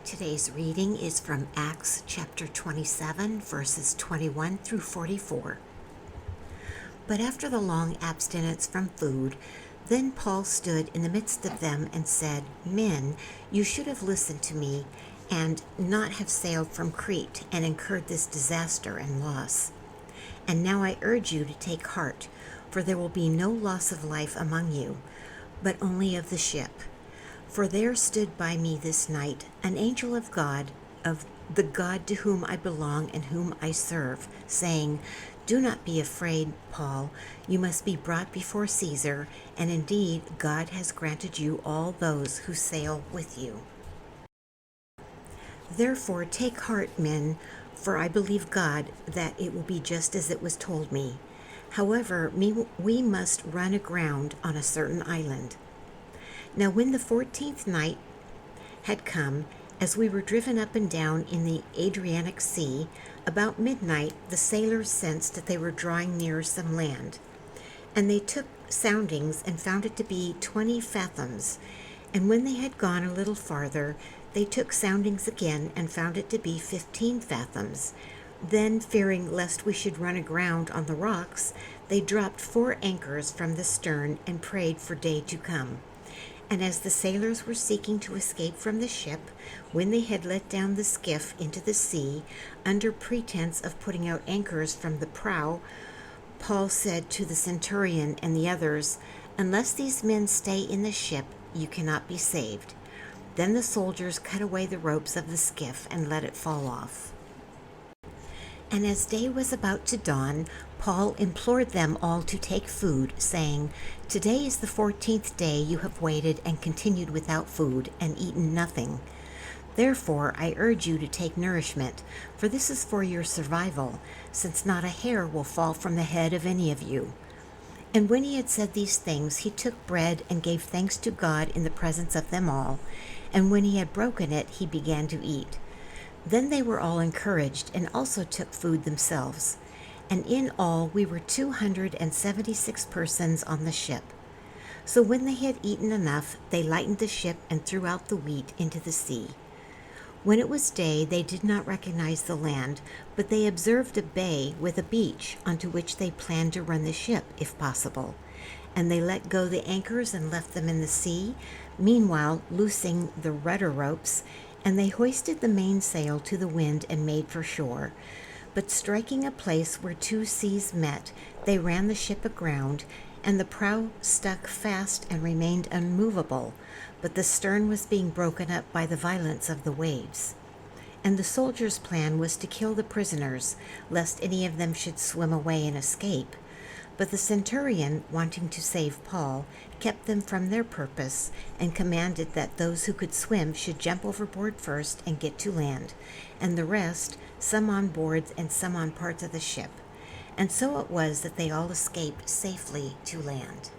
Today's reading is from Acts chapter 27, verses 21 through 44. But after the long abstinence from food, then Paul stood in the midst of them and said, "Men, you should have listened to me and not have sailed from Crete and incurred this disaster and loss. And now I urge you to take heart, for there will be no loss of life among you, but only of the ship. For there stood by me this night an angel of God, of the God to whom I belong and whom I serve, saying, 'Do not be afraid, Paul. You must be brought before Caesar, and indeed God has granted you all those who sail with you. Therefore take heart, men, for I believe God that it will be just as it was told me. However, we must run aground on a certain island.' Now when the 14th night had come, as we were driven up and down in the Adriatic Sea, about midnight the sailors sensed that they were drawing near some land. And they took soundings and found it to be 20 fathoms. And when they had gone a little farther, they took soundings again and found it to be 15 fathoms. Then, fearing lest we should run aground on the rocks, they dropped 4 anchors from the stern and prayed for day to come. And as the sailors were seeking to escape from the ship, when they had let down the skiff into the sea, under pretense of putting out anchors from the prow, Paul said to the centurion and the others, 'Unless these men stay in the ship, you cannot be saved.' Then the soldiers cut away the ropes of the skiff and let it fall off. And as day was about to dawn, Paul implored them all to take food, saying, 'Today is the 14th day you have waited and continued without food and eaten nothing. Therefore I urge you to take nourishment, for this is for your survival, since not a hair will fall from the head of any of you.' And when he had said these things, he took bread and gave thanks to God in the presence of them all, and when he had broken it, he began to eat. Then they were all encouraged and also took food themselves. And in all we were 276 persons on the ship. So when they had eaten enough, they lightened the ship and threw out the wheat into the sea. When it was day, they did not recognize the land, but they observed a bay with a beach onto which they planned to run the ship, if possible. And they let go the anchors and left them in the sea, meanwhile loosing the rudder ropes, and they hoisted the mainsail to the wind and made for shore. But striking a place where 2 seas met, they ran the ship aground, and the prow stuck fast and remained unmovable, but the stern was being broken up by the violence of the waves. And the soldiers' plan was to kill the prisoners, lest any of them should swim away and escape. But the centurion, wanting to save Paul, kept them from their purpose, and commanded that those who could swim should jump overboard first and get to land, and the rest, some on board and some on parts of the ship. And so it was that they all escaped safely to land.